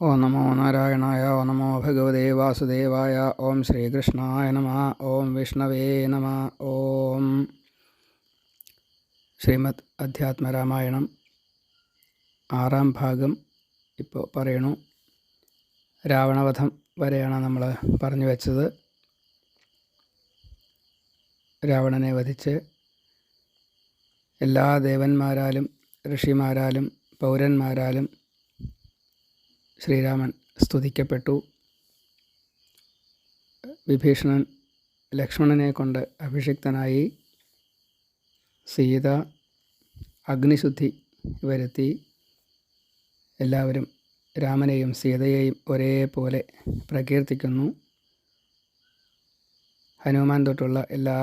ഓം നമോ നാരായണായ ഓം നമോ ഭഗവതേ വാസുദേവായ ഓം ശ്രീകൃഷ്ണായ നമഃ ഓം വിഷ്ണവേ നമഃ ഓം ശ്രീമദ് അധ്യാത്മരാമായണം 6-ാം ഭാഗം ഇപ്പോൾ പറയണു. രാവണവധം വരെയാണ് നമ്മൾ പറഞ്ഞു വെച്ചത്. രാവണനെ വധിച്ച് എല്ലാ ദേവന്മാരാലും ഋഷിമാരാലും പൗരന്മാരാലും ശ്രീരാമൻ സ്തുതിക്കപ്പെട്ടു. വിഭീഷണൻ ലക്ഷ്മണനെ കൊണ്ട് അഭിഷിക്തനായി. സീത അഗ്നിശുദ്ധി വരുത്തി. എല്ലാവരും രാമനെയും സീതയെയും ഒരേപോലെ പ്രകീർത്തിക്കുന്നു. ഹനുമാൻ തൊട്ടുള്ള എല്ലാ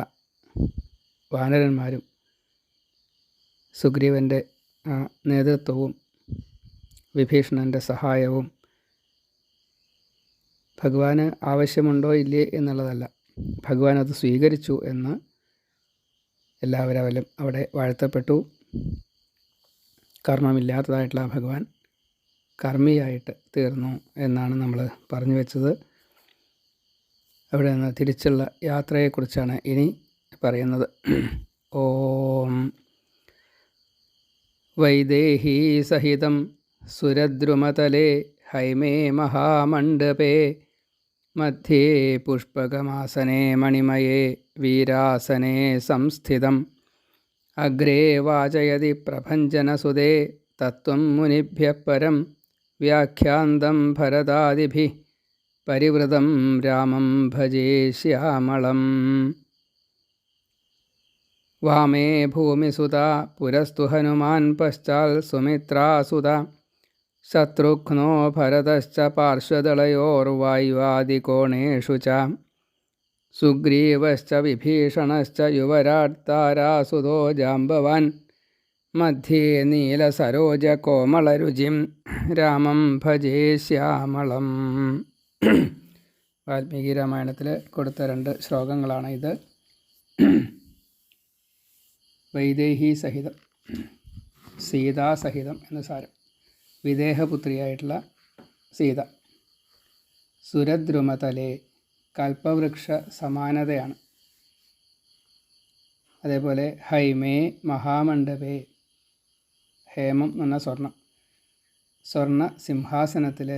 വാനരന്മാരും സുഗ്രീവൻ്റെ നേതൃത്വവും വിഭീഷണൻ്റെ സഹായവും ഭഗവാന് ആവശ്യമുണ്ടോ ഇല്ലേ എന്നുള്ളതല്ല, ഭഗവാൻ അത് സ്വീകരിച്ചു എന്ന് എല്ലാവരും അവിടെ വാഴ്ത്തപ്പെട്ടു. കർമ്മമില്ലാത്തതായിട്ടുള്ള ഭഗവാൻ കർമ്മിയായിട്ട് തീർന്നു എന്നാണ് നമ്മൾ പറഞ്ഞു വെച്ചത്. അവിടെ നിന്ന് തിരിച്ചുള്ള യാത്രയെക്കുറിച്ചാണ് ഇനി പറയുന്നത്. ഓം വൈദേഹീ സഹിതം സുരദ്രുമതലേ ഹൈമേ മഹാമണ്ഡപേ മധ്യേ പുഷ്പകമാസനേ മണിമയേ വീരാസനേ സംസ്ഥിതം അഗ്രേ വാചയതി പ്രഭഞ്ജനസുതേ തത്വം മുനിഭ്യഃ പരം വ്യാഖ്യാന്തം ഭരതാദിഭിഃ പരിവൃതം രാമം ഭജേ ശ്യാമളം. വാമേ ഭൂമിസുതാ പുരസ്തു ഹനുമാൻ പശ്ചാൽ സുമിത്രാസുതാ ശത്രുഘ്നോ ഭരതശ്ച പാർശ്വദളയോർവായുവാദികോണേഷു ച സുഗ്രീവശ്ച വിഭീഷണശ്ച യുവരാട് താരാസുതോ ജാംബവാൻ മധ്യേ നീലസരോജകോമളരുചിം രാമം ഭജേ ശ്യാമളം. വാൽമീകി രാമായണത്തിൽ കൊടുത്ത 2 ശ്ലോകങ്ങളാണ് ഇത്. വൈദേഹി സഹിതം, സീതാസഹിതം എന്ന് സാരം. വിദേഹപുത്രിയായിട്ടുള്ള സീത. സുരദ്രുമതലേ, കൽപ്പവൃക്ഷ സമാനതയാണ്. അതേപോലെ ഹൈമേ മഹാമണ്ഡപേ, ഹേമം എന്ന് പറഞ്ഞാൽ സ്വർണം. സ്വർണ സിംഹാസനത്തിൽ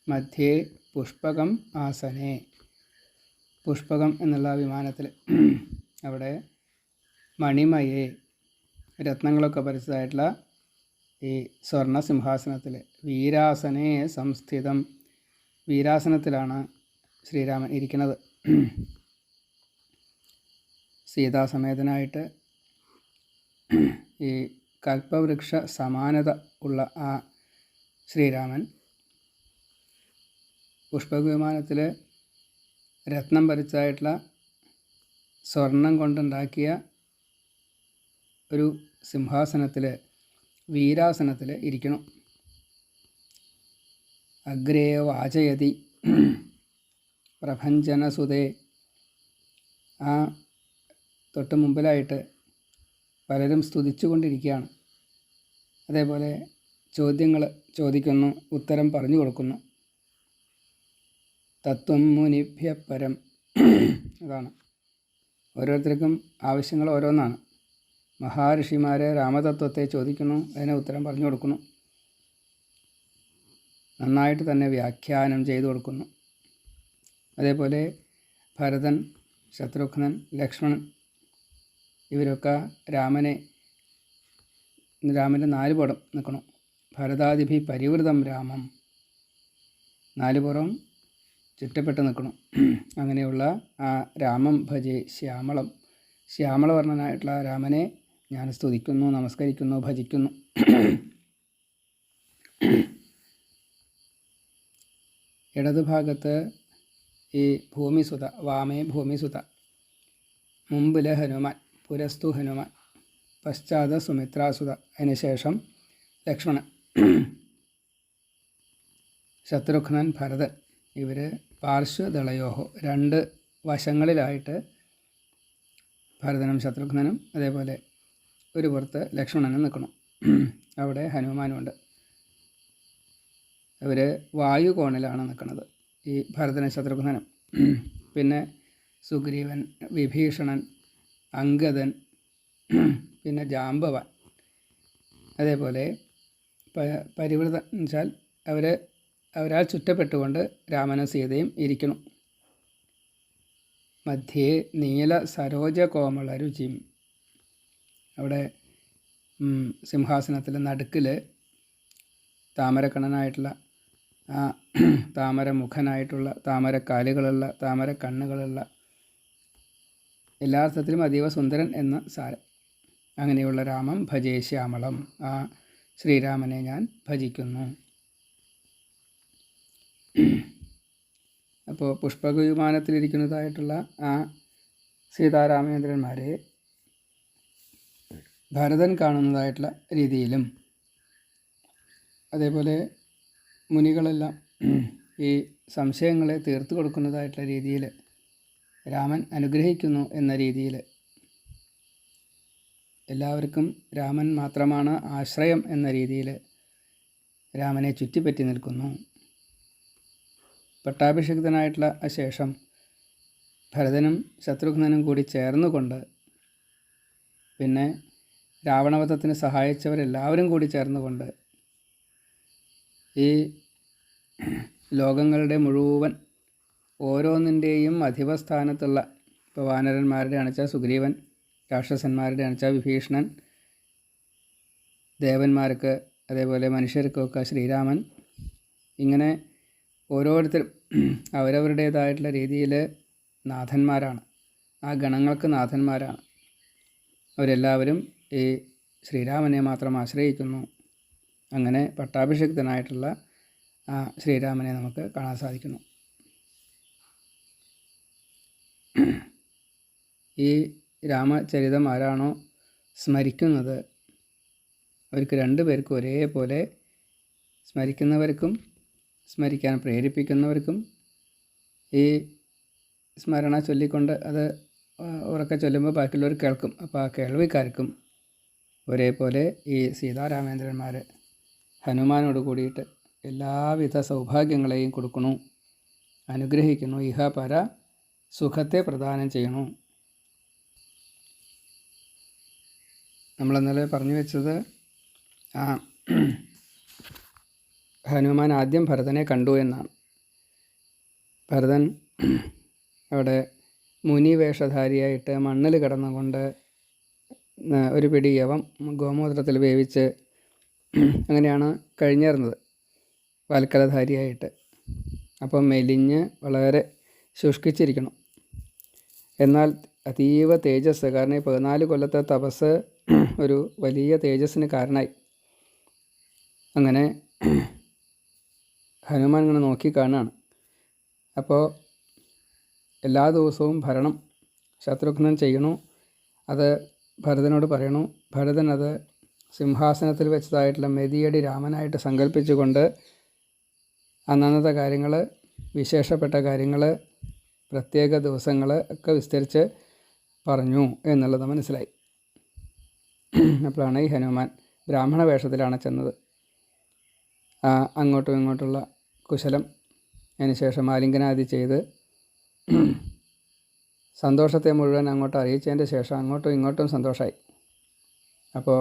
മധ്യേ പുഷ്പകം ആസനേ, പുഷ്പകം എന്നുള്ള വിമാനത്തിൽ അവിടെ മണിമയേ, രത്നങ്ങളൊക്കെ പരിച്ചതായിട്ടുള്ള ഈ സ്വർണ സിംഹാസനത്തിൽ വീരാസനേ സംസ്ഥിതം, വീരാസനത്തിലാണ് ശ്രീരാമൻ ഇരിക്കുന്നത്. സീതാസമേതനായിട്ട് ഈ കൽപ്പവൃക്ഷ സമാനത ഉള്ള ആ ശ്രീരാമൻ പുഷ്പക വിമാനത്തിൽ രത്നം പരിച്ചതായിട്ടുള്ള സ്വർണം കൊണ്ടുണ്ടാക്കിയ ഒരു സിംഹാസനത്തിൽ വീരാസനത്തിൽ ഇരിക്കണം. അഗ്രേ വാചയതി പ്രഭഞ്ജനസുതേ, ആ തൊട്ട് മുമ്പിലായിട്ട് പലരും സ്തുതിച്ചു കൊണ്ടിരിക്കുകയാണ്. അതേപോലെ ചോദ്യങ്ങൾ ചോദിക്കുന്നു, ഉത്തരം പറഞ്ഞു കൊടുക്കുന്നു. തത്വം മുനിഭ്യഃ പരം, അതാണ്. ഓരോരുത്തർക്കും ആവശ്യങ്ങൾ ഓരോന്നാണ്. മഹാഋഷിമാരെ രാമതത്വത്തെ ചോദിക്കുന്നു, അതിന് ഉത്തരം പറഞ്ഞു കൊടുക്കുന്നു. നന്നായിട്ട് തന്നെ വ്യാഖ്യാനം ചെയ്തു കൊടുക്കുന്നു. അതേപോലെ ഭരതൻ, ശത്രുഘ്നൻ, ലക്ഷ്മണൻ ഇവരൊക്കെ രാമൻ്റെ 4 പുറം നിൽക്കണം. ഭരതാദിഭി പരിവൃതം രാമം, 4 പുറം ചുറ്റപ്പെട്ട് നിൽക്കണം. അങ്ങനെയുള്ള ആ രാമം ഭജേ ശ്യാമളം, ശ്യാമളവർണ്ണനായിട്ടുള്ള രാമനെ ഞാൻ സ്തുതിക്കുന്നു, നമസ്കരിക്കുന്നു, ഭജിക്കുന്നു. ഇടതുഭാഗത്ത് ഈ ഭൂമിസുത, വാമേ ഭൂമിസുത, മുമ്പിൽ ഹനുമാൻ, പുരസ്തു ഹനുമാൻ, പശ്ചാത്ത സുമിത്രാസുത, അതിനുശേഷം ലക്ഷ്മണൻ, ശത്രുഘ്നൻ, ഭരതൻ. ഇവർ പാർശ്വദളയോഹോ, 2 വശങ്ങളിലായിട്ട് ഭരതനും ശത്രുഘ്നനും, അതേപോലെ ഒരു പുറത്ത് ലക്ഷ്മണനും നിൽക്കണം. അവിടെ ഹനുമാനുമുണ്ട്. അവർ വായുകോണിലാണ് നിൽക്കുന്നത്, ഈ ഭരതനും ശത്രുഘ്നനും. പിന്നെ സുഗ്രീവൻ, വിഭീഷണൻ, അംഗദൻ, പിന്നെ ജാമ്പവാൻ, അതേപോലെ പരിവൃതൻ എന്നുവെച്ചാൽ അവരാൽ ചുറ്റപ്പെട്ടുകൊണ്ട് രാമനും സീതയും ഇരിക്കണം. മധ്യേ നീല സരോജ കോമള രുചിം, അവിടെ സിംഹാസനത്തിൽ നടുക്കിൽ താമരക്കണ്ണനായിട്ടുള്ള, താമരമുഖനായിട്ടുള്ള, താമരക്കാലുകളുള്ള, താമര കണ്ണുകളുള്ള, എല്ലാ അർത്ഥത്തിലും അതീവ സുന്ദരൻ എന്ന സാരം. അങ്ങനെയുള്ള രാമം ഭജേ ശ്യാമളം, ആ ശ്രീരാമനെ ഞാൻ ഭജിക്കുന്നു. അപ്പോൾ പുഷ്പവിമാനത്തിലിരിക്കുന്നതായിട്ടുള്ള ആ സീതാരാമചന്ദ്രന്മാരെ ഭരതൻ കാണുന്നതായിട്ടുള്ള രീതിയിലും, അതേപോലെ മുനികളെല്ലാം ഈ സംശയങ്ങളെ തീർത്തു കൊടുക്കുന്നതായിട്ടുള്ള രീതിയിൽ രാമൻ അനുഗ്രഹിക്കുന്നു എന്ന രീതിയിൽ, എല്ലാവർക്കും രാമൻ മാത്രമാണ് ആശ്രയം എന്ന രീതിയിൽ രാമനെ ചുറ്റിപ്പറ്റി നിൽക്കുന്നു. പട്ടാഭിഷിക്തനായിട്ടുള്ള ശേഷം ഭരതനും ശത്രുഘ്നനും കൂടി ചേർന്നുകൊണ്ട്, പിന്നെ രാവണവധത്തിന് സഹായിച്ചവരെല്ലാവരും കൂടി ചേർന്നുകൊണ്ട് ഈ ലോകങ്ങളുടെ മുഴുവൻ ഓരോന്നിൻ്റെയും അധിപസ്ഥാനത്തുള്ള, ഇപ്പോൾ വാനരന്മാരുടെ അണിച്ച സുഗ്രീവൻ, രാക്ഷസന്മാരുടെ അണിച്ച വിഭീഷണൻ, ദേവന്മാർക്ക് അതേപോലെ മനുഷ്യർക്കൊക്കെ ശ്രീരാമൻ, ഇങ്ങനെ ഓരോരുത്തരും അവരവരുടേതായിട്ടുള്ള രീതിയിൽ നാഥന്മാരാണ്, ആ ഗണങ്ങൾക്ക് നാഥന്മാരാണ്. അവരെല്ലാവരും ഈ ശ്രീരാമനെ മാത്രം ആശ്രയിക്കുന്നു. അങ്ങനെ പട്ടാഭിഷിക്തനായിട്ടുള്ള ആ ശ്രീരാമനെ നമുക്ക് കാണാൻ സാധിക്കുന്നു. ഈ രാമചരിതം ആരാണോ സ്മരിക്കുന്നത് അവർക്ക് രണ്ടുപേർക്കും ഒരേപോലെ, സ്മരിക്കുന്നവർക്കും സ്മരിക്കാൻ പ്രേരിപ്പിക്കുന്നവർക്കും ഈ സ്മരണ ചൊല്ലിക്കൊണ്ട് അത് ഉറക്കെ ചൊല്ലുമ്പോൾ ബാക്കിയുള്ളവർ കേൾക്കും. അപ്പോൾ ആ കേൾവിക്കാർക്കും ഒരേപോലെ ഈ സീതാരാമേന്ദ്രന്മാർ ഹനുമാനോട് കൂടിയിട്ട് എല്ലാവിധ സൗഭാഗ്യങ്ങളെയും കൊടുക്കണു, അനുഗ്രഹിക്കുന്നു, ഇഹ പര സുഖത്തെ പ്രദാനം ചെയ്യണു. നമ്മളിന്നലെ പറഞ്ഞു വെച്ചത് ആ ഹനുമാൻ ആദ്യം ഭരതനെ കണ്ടു എന്നാണ്. ഭരതൻ അവിടെ മുനിവേഷധാരിയായിട്ട് മണ്ണിൽ കിടന്നുകൊണ്ട് ഒരു പിടി യവം ഗോമൂത്രത്തിൽ വേവിച്ച് അങ്ങനെയാണ് കഴിഞ്ഞിരുന്നത് വാൽക്കലധാരിയായിട്ട്. അപ്പം മെലിഞ്ഞ് വളരെ ശുഷ്കിച്ചിരിക്കണം. എന്നാൽ അതീവ തേജസ്, കാരണം ഈ 14 കൊല്ലത്തെ തപസ് ഒരു വലിയ തേജസ്സിന് കാരണമായി. അങ്ങനെ ഹനുമാൻ ഇങ്ങനെ നോക്കി കാണുകയാണ്. അപ്പോൾ എല്ലാ ദിവസവും ഭരണം ശത്രുഘ്നൻ ചെയ്യണു, അത് ഭരതനോട് പറയണു. ഭരതൻ അത് സിംഹാസനത്തിൽ വെച്ചതായിട്ടുള്ള മെതിയടി രാമനായിട്ട് സങ്കല്പിച്ചുകൊണ്ട് അന്നന്നത്തെ കാര്യങ്ങൾ, വിശേഷപ്പെട്ട കാര്യങ്ങൾ, പ്രത്യേക ദിവസങ്ങൾ ഒക്കെ വിസ്തരിച്ച് പറഞ്ഞു എന്നുള്ളത് മനസ്സിലായി. അപ്പോഴാണ് ഈ ഹനുമാൻ ബ്രാഹ്മണ വേഷത്തിലാണ് ചെന്നത്. അങ്ങോട്ടും ഇങ്ങോട്ടുള്ള കുശലം അതിനുശേഷം ആലിംഗനാദി ചെയ്ത് സന്തോഷത്തെ മുഴുവൻ അങ്ങോട്ട് അറിയിച്ചതിൻ്റെ ശേഷം അങ്ങോട്ടും ഇങ്ങോട്ടും സന്തോഷമായി. അപ്പോൾ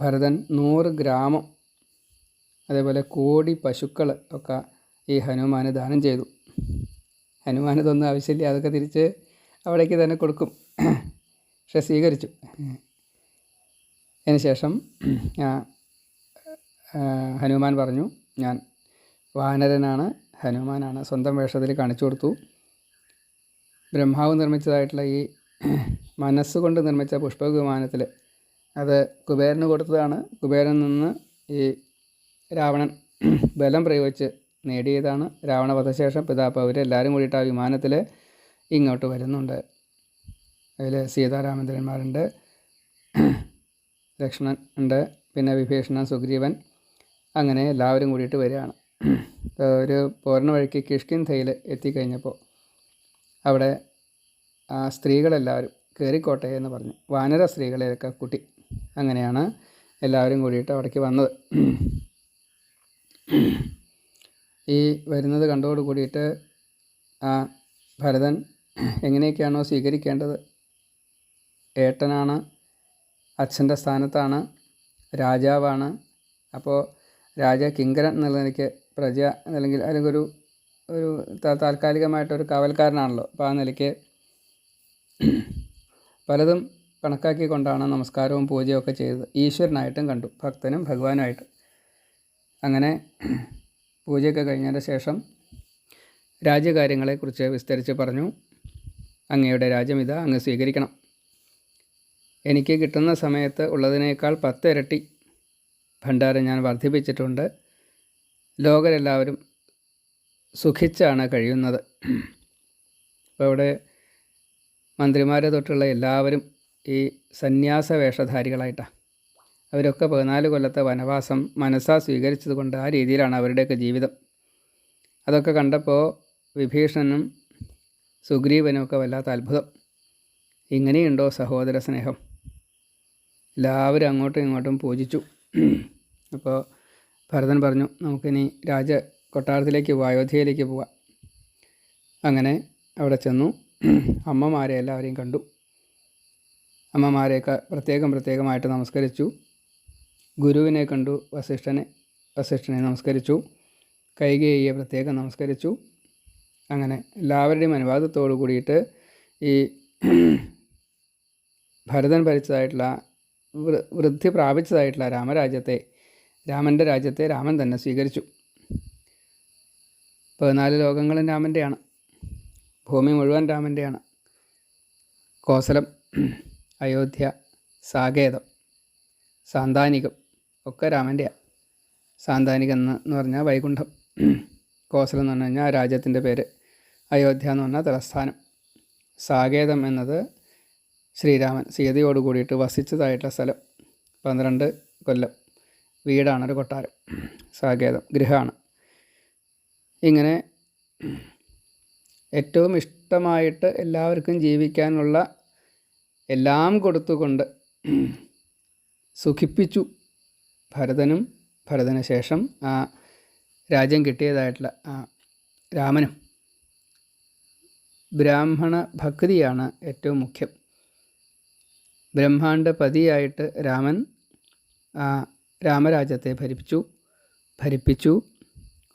ഭരതൻ 100 ഗ്രാമം അതേപോലെ കോടി പശുക്കൾ ഒക്കെ ഈ ഹനുമാന് ദാനം ചെയ്തു. ഹനുമാൻ ഇതൊന്നും ആവശ്യമില്ല, അതൊക്കെ തിരിച്ച് അവിടേക്ക് തന്നെ കൊടുക്കും. പക്ഷെ സ്വീകരിച്ചു. അതിനുശേഷം ഹനുമാൻ പറഞ്ഞു, ഞാൻ വാനരനാണ്, ഹനുമാനാണ്. സ്വന്തം വേഷത്തിൽ കാണിച്ചു കൊടുത്തു. ബ്രഹ്മാവ് നിർമ്മിച്ചതായിട്ടുള്ള ഈ മനസ്സുകൊണ്ട് നിർമ്മിച്ച പുഷ്പവിമാനത്തിൽ അത് കുബേരന് കൊടുത്തതാണ്. കുബേരൻ നിന്ന് ഈ രാവണൻ ബലം പ്രയോഗിച്ച് നേടിയതാണ്. രാവണവധശേഷം പിതാവ് അവരെല്ലാവരും കൂടിയിട്ട് ആ വിമാനത്തിൽ ഇങ്ങോട്ട് വരുന്നുണ്ട്. അതിൽ സീതാരാമചന്ദ്രന്മാരുണ്ട്, ലക്ഷ്മണൻ ഉണ്ട്, പിന്നെ വിഭീഷണൻ, സുഗ്രീവൻ, അങ്ങനെ എല്ലാവരും കൂടിയിട്ട് വരികയാണ്. ഒരു പോരണ വഴിക്ക് കിഷ്കിന്ധയിൽ എത്തിക്കഴിഞ്ഞപ്പോൾ അവിടെ ആ സ്ത്രീകളെല്ലാവരും കയറിക്കോട്ടെ എന്ന് പറഞ്ഞു. വാനര സ്ത്രീകളെയൊക്കെ കൂട്ടി അങ്ങനെയാണ് എല്ലാവരും കൂടിയിട്ട് അവിടേക്ക് വന്നത്. ഈ വരുന്നത് കണ്ടോട് കൂടിയിട്ട് ആ ഭരതൻ എങ്ങനെയൊക്കെയാണോ സ്വീകരിക്കേണ്ടത്, ഏട്ടനാണ്, അച്ഛൻ്റെ സ്ഥാനത്താണ്, രാജാവാണ്, അപ്പോൾ രാജകിങ്കരൻ എന്നുള്ള നിലയ്ക്ക് പ്രജ അല്ലെങ്കിൽ ഒരു താൽക്കാലികമായിട്ടൊരു കാവൽക്കാരനാണല്ലോ. അപ്പോൾ ആ നിലയ്ക്ക് പലതും കണക്കാക്കിക്കൊണ്ടാണ് നമസ്കാരവും പൂജയൊക്കെ ചെയ്തത്. ഈശ്വരനായിട്ടും കണ്ടു, ഭക്തനും ഭഗവാനുമായിട്ട്. അങ്ങനെ പൂജയൊക്കെ കഴിഞ്ഞതിന് ശേഷം രാജ്യകാര്യങ്ങളെക്കുറിച്ച് വിസ്തരിച്ച് പറഞ്ഞു. അങ്ങയുടെ രാജ്യം ഇതാ, അങ്ങ് സ്വീകരിക്കണം. എനിക്ക് കിട്ടുന്ന സമയത്ത് ഉള്ളതിനേക്കാൾ 10 ഇരട്ടി ഭണ്ഡാരം ഞാൻ വർദ്ധിപ്പിച്ചിട്ടുണ്ട്. ലോകരെല്ലാവരും സുഖിച്ചാണ് കഴിയുന്നത്. അപ്പോൾ ഇവിടെ മന്ത്രിമാരെ തൊട്ടുള്ള എല്ലാവരും ഈ സന്യാസ വേഷധാരികളായിട്ടാണ്. അവരൊക്കെ 14 കൊല്ലത്തെ വനവാസം മനസ്സാ സ്വീകരിച്ചത് കൊണ്ട് ആ രീതിയിലാണ് അവരുടെയൊക്കെ ജീവിതം. അതൊക്കെ കണ്ടപ്പോൾ വിഭീഷണനും സുഗ്രീവനും ഒക്കെ വല്ലാത്ത അത്ഭുതം. ഇങ്ങനെയുണ്ടോ സഹോദര സ്നേഹം? എല്ലാവരും അങ്ങോട്ടും ഇങ്ങോട്ടും പൂജിച്ചു. അപ്പോൾ ഭരതൻ പറഞ്ഞു, നമുക്കിനി കൊട്ടാരത്തിലേക്ക് പോവാം, അയോധ്യയിലേക്ക് പോവാം. അങ്ങനെ അവിടെ ചെന്നു. അമ്മമാരെ എല്ലാവരെയും കണ്ടു. അമ്മമാരെയൊക്കെ പ്രത്യേകമായിട്ട് നമസ്കരിച്ചു. ഗുരുവിനെ കണ്ടു, വസിഷ്ഠനെ നമസ്കരിച്ചു. കൈകേയിയെ പ്രത്യേകം നമസ്കരിച്ചു. അങ്ങനെ എല്ലാവരുടെയും അനുവാദത്തോടു കൂടിയിട്ട് ഈ ഭരതൻ ഭരിച്ചതായിട്ടുള്ള വൃദ്ധി പ്രാപിച്ചതായിട്ടുള്ള രാമൻ്റെ രാജ്യത്തെ രാമൻ തന്നെ സ്വീകരിച്ചു. 14 ലോകങ്ങളും രാമൻ്റെയാണ്, ഭൂമി മുഴുവൻ രാമൻ്റെയാണ്. കോസലം, അയോധ്യ, സാകേതം, സാന്താനികം ഒക്കെ രാമൻ്റെയാണ്. സാന്താനികം എന്ന് പറഞ്ഞാൽ വൈകുണ്ഠം, കോസലം എന്ന് പറഞ്ഞു കഴിഞ്ഞാൽ ആ രാജ്യത്തിൻ്റെ പേര്, അയോധ്യ എന്ന് പറഞ്ഞാൽ തലസ്ഥാനം, സാകേതം എന്നത് ശ്രീരാമൻ സീതയോട് കൂടിയിട്ട് വസിച്ചതായിട്ടുള്ള സ്ഥലം. 12 കൊല്ലം വീടാണൊരു കൊട്ടാരം, സാകേതം ഗൃഹമാണ്. ഇങ്ങനെ ഏറ്റവും ഇഷ്ടമായിട്ട് എല്ലാവർക്കും ജീവിക്കാനുള്ള എല്ലാം കൊടുത്തുകൊണ്ട് സുഖിപ്പിച്ചു ഭരതനും. ഭരതന് ശേഷം ആ രാജ്യം കിട്ടിയതായിട്ടുള്ള രാമനും. ബ്രാഹ്മണ ഭക്തിയാണ് ഏറ്റവും മുഖ്യം. ബ്രഹ്മാണ്ഡപതിയായിട്ട് രാമൻ രാമരാജ്യത്തെ ഭരിപ്പിച്ചു.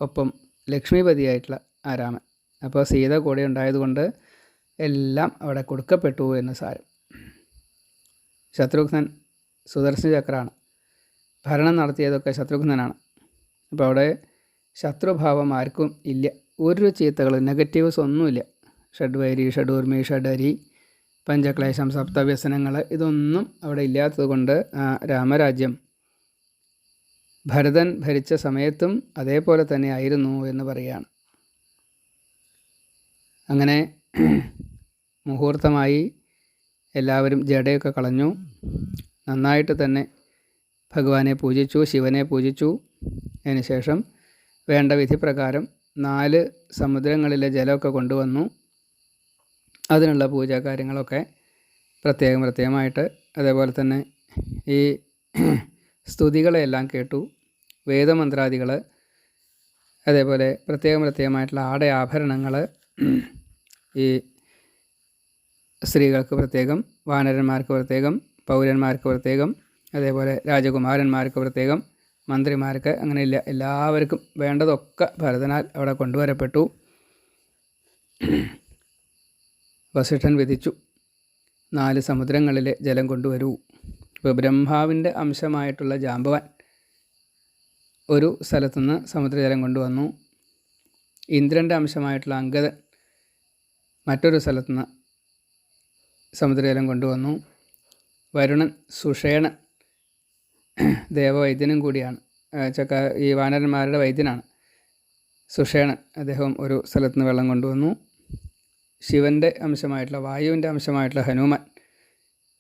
ഒപ്പം ലക്ഷ്മിപതിയായിട്ടുള്ള ആ രാമൻ. അപ്പോൾ സീത കൂടെ ഉണ്ടായതുകൊണ്ട് എല്ലാം അവിടെ കൊടുക്കപ്പെട്ടു എന്ന് സാരം. ശത്രുഘ്നൻ സുദർശന ചക്രമാണ്, ഭരണം നടത്തിയതൊക്കെ ശത്രുഘ്നനാണ്. അപ്പോൾ അവിടെ ശത്രുഭാവം ആർക്കും ഇല്ല, ഒരു ചീത്തകളും നെഗറ്റീവ്സ് ഒന്നുമില്ല. ഷഡ്വൈരി, ഷഡൂർമി, ഷഡരി, പഞ്ചക്ലേശം, സപ്തവ്യസനങ്ങൾ ഇതൊന്നും അവിടെ ഇല്ലാത്തത് കൊണ്ട് രാമരാജ്യം ഭരതൻ ഭരിച്ച സമയത്തും അതേപോലെ തന്നെ ആയിരുന്നു എന്ന് പറയുകയാണ്. അങ്ങനെ മുഹൂർത്തമായി എല്ലാവരും ജടയൊക്കെ കളഞ്ഞു. നന്നായിട്ട് തന്നെ ഭഗവാനെ പൂജിച്ചു, ശിവനെ പൂജിച്ചു. അതിനുശേഷം വേണ്ട വിധിപ്രകാരം 4 സമുദ്രങ്ങളിലെ ജലമൊക്കെ കൊണ്ടുവന്നു. അതിനുള്ള പൂജാകാര്യങ്ങളൊക്കെ പ്രത്യേകമായിട്ട്. അതേപോലെ തന്നെ ഈ സ്തുതികളെല്ലാം കേട്ടു, വേദമന്ത്രാദികൾ, അതേപോലെ പ്രത്യേകമായിട്ടുള്ള ആഭരണങ്ങൾ, ഈ സ്ത്രീകൾക്ക് പ്രത്യേകം, വാനരന്മാർക്ക് പ്രത്യേകം, പൗരന്മാർക്ക് പ്രത്യേകം, അതേപോലെ രാജകുമാരന്മാർക്ക് പ്രത്യേകം, മന്ത്രിമാർക്ക്, അങ്ങനെയില്ല, എല്ലാവർക്കും വേണ്ടതൊക്കെ ഭരതനാൽ അവിടെ കൊണ്ടുവരപ്പെട്ടു. വസിഷ്ഠൻ വിധിച്ചു, 4 സമുദ്രങ്ങളിലെ ജലം കൊണ്ടുവരൂ. ഇപ്പോൾ ബ്രഹ്മാവിൻ്റെ അംശമായിട്ടുള്ള ജാമ്പവാൻ ഒരു സ്ഥലത്തുനിന്ന് സമുദ്രജലം കൊണ്ടുവന്നു. ഇന്ദ്രൻ്റെ അംശമായിട്ടുള്ള അംഗദൻ മറ്റൊരു സ്ഥലത്തുനിന്ന് സമുദ്രജലം കൊണ്ടുവന്നു. വരുണൻ, സുഷേണൻ ദേവവൈദ്യനും കൂടിയാണ്, ഈ വാനരന്മാരുടെ വൈദ്യനാണ് സുഷേണൻ. അദ്ദേഹം ഒരു സ്ഥലത്തുനിന്ന് വെള്ളം കൊണ്ടുവന്നു. ശിവൻ്റെ അംശമായിട്ടുള്ള, വായുവിൻ്റെ അംശമായിട്ടുള്ള ഹനുമാൻ